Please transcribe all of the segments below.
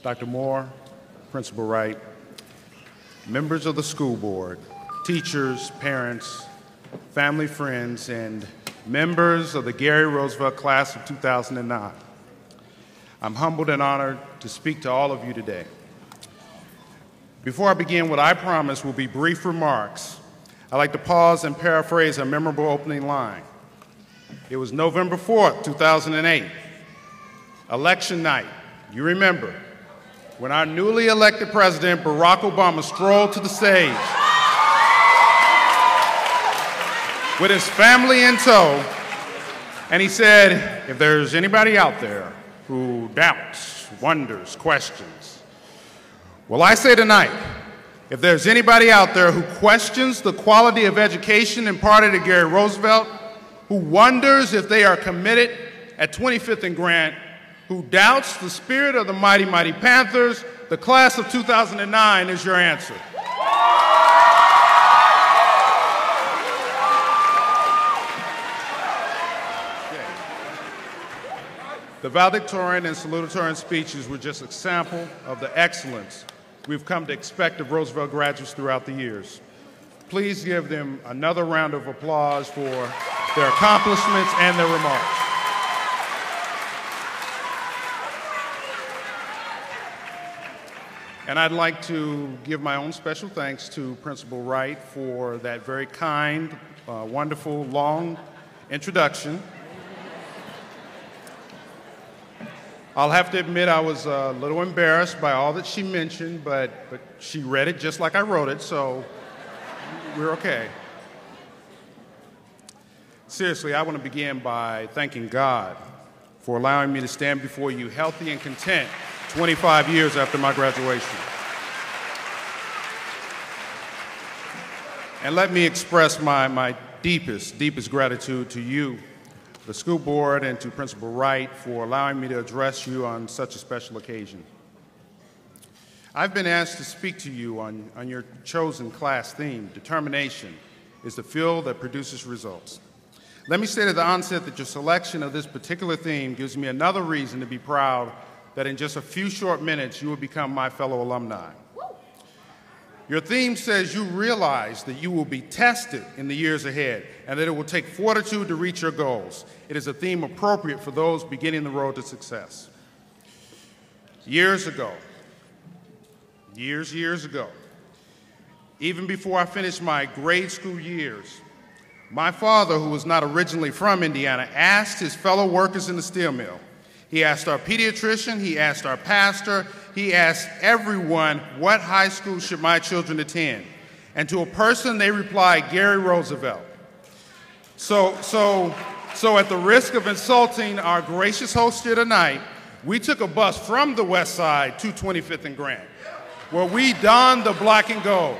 Dr. Moore, Principal Wright, members of the school board, teachers, parents, family, friends, and members of the Gary Roosevelt class of 2009. I'm humbled and honored to speak to all of you today. Before I begin what I promise will be brief remarks, I'd like to pause and paraphrase a memorable opening line. It was November 4th, 2008, election night. You remember, when our newly elected president, Barack Obama, strolled to the stage with his family in tow, and he said, if there's anybody out there who doubts, wonders, questions, well, I say tonight, if there's anybody out there who questions the quality of education imparted at Gary Roosevelt, who wonders if they are committed at 25th and Grant, who doubts the spirit of the mighty, mighty Panthers, the class of 2009 is your answer. The valedictorian and salutatorian speeches were just a sample of the excellence we've come to expect of Roosevelt graduates throughout the years. Please give them another round of applause for their accomplishments and their remarks. And I'd like to give my own special thanks to Principal Wright for that very kind, wonderful, long introduction. I'll have to admit I was a little embarrassed by all that she mentioned, but she read it just like I wrote it, so we're okay. Seriously, I want to begin by thanking God for allowing me to stand before you healthy and content 25 years after my graduation. And let me express my deepest gratitude to you, the school board, and to Principal Wright for allowing me to address you on such a special occasion. I've been asked to speak to you on your chosen class theme, determination is the fuel that produces results. Let me say at the onset that your selection of this particular theme gives me another reason to be proud that in just a few short minutes you will become my fellow alumni. Your theme says you realize that you will be tested in the years ahead and that it will take fortitude to reach your goals. It is a theme appropriate for those beginning the road to success. Years ago, even before I finished my grade school years, my father, who was not originally from Indiana, asked his fellow workers in the steel mill. He asked our pediatrician, he asked our pastor, he asked everyone, what high school should my children attend? And to a person, they replied, Gary Roosevelt. So at the risk of insulting our gracious host here tonight, we took a bus from the West Side to 25th and Grant, where we donned the black and gold.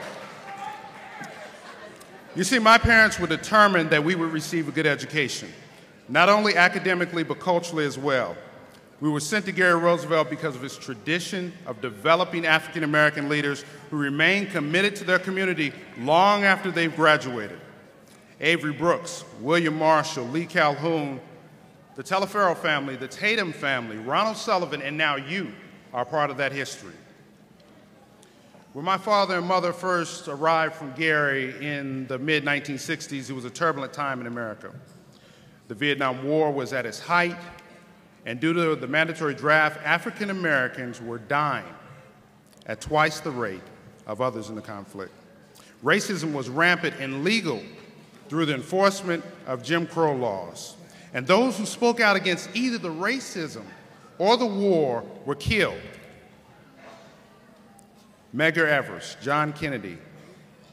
You see, my parents were determined that we would receive a good education, not only academically, but culturally as well. We were sent to Gary Roosevelt because of his tradition of developing African-American leaders who remain committed to their community long after they've graduated. Avery Brooks, William Marshall, Lee Calhoun, the Teleferro family, the Tatum family, Ronald Sullivan, and now you are part of that history. When my father and mother first arrived from Gary in the mid-1960s, it was a turbulent time in America. The Vietnam War was at its height, and due to the mandatory draft, African Americans were dying at twice the rate of others in the conflict. Racism was rampant and legal through the enforcement of Jim Crow laws. And those who spoke out against either the racism or the war were killed. Medgar Evers, John Kennedy,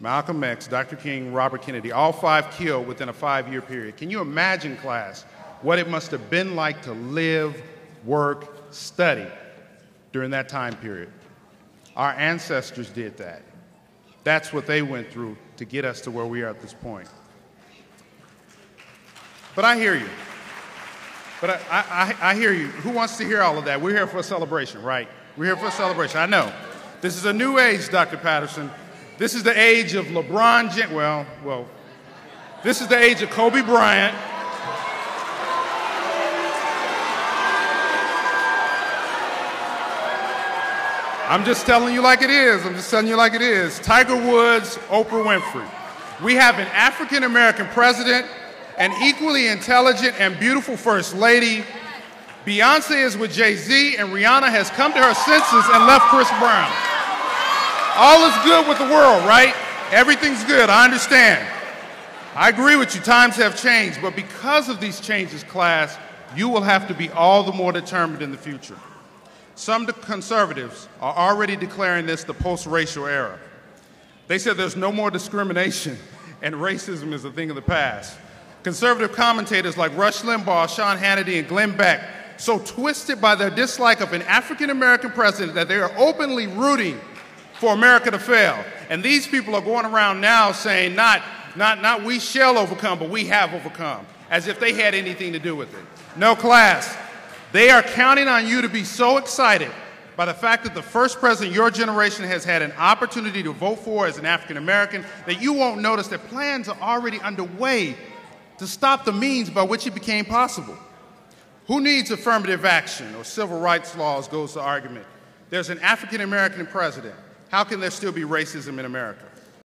Malcolm X, Dr. King, Robert Kennedy, all five killed within a 5-year period. Can you imagine, class, what it must have been like to live, work, study during that time period? Our ancestors did that. That's what they went through to get us to where we are at this point. But I hear you. I hear you. Who wants to hear all of that? We're here for a celebration, right? We're here for a celebration. I know. This is a new age, Dr. Patterson. This is the age of LeBron James. Well, this is the age of Kobe Bryant. I'm just telling you like it is. I'm just telling you like it is. Tiger Woods, Oprah Winfrey. We have an African-American president, an equally intelligent and beautiful first lady. Beyonce is with Jay-Z, and Rihanna has come to her senses and left Chris Brown. All is good with the world, right? Everything's good, I understand. I agree with you, times have changed, but because of these changes, class, you will have to be all the more determined in the future. Some conservatives are already declaring this the post-racial era. They said there's no more discrimination and racism is a thing of the past. Conservative commentators like Rush Limbaugh, Sean Hannity, and Glenn Beck, so twisted by their dislike of an African-American president that they are openly rooting for America to fail. And these people are going around now saying not we shall overcome, but we have overcome, as if they had anything to do with it. No, class. They are counting on you to be so excited by the fact that the first president your generation has had an opportunity to vote for as an African American that you won't notice that plans are already underway to stop the means by which it became possible. Who needs affirmative action or civil rights laws goes to argument. There's an African American president. How can there still be racism in America?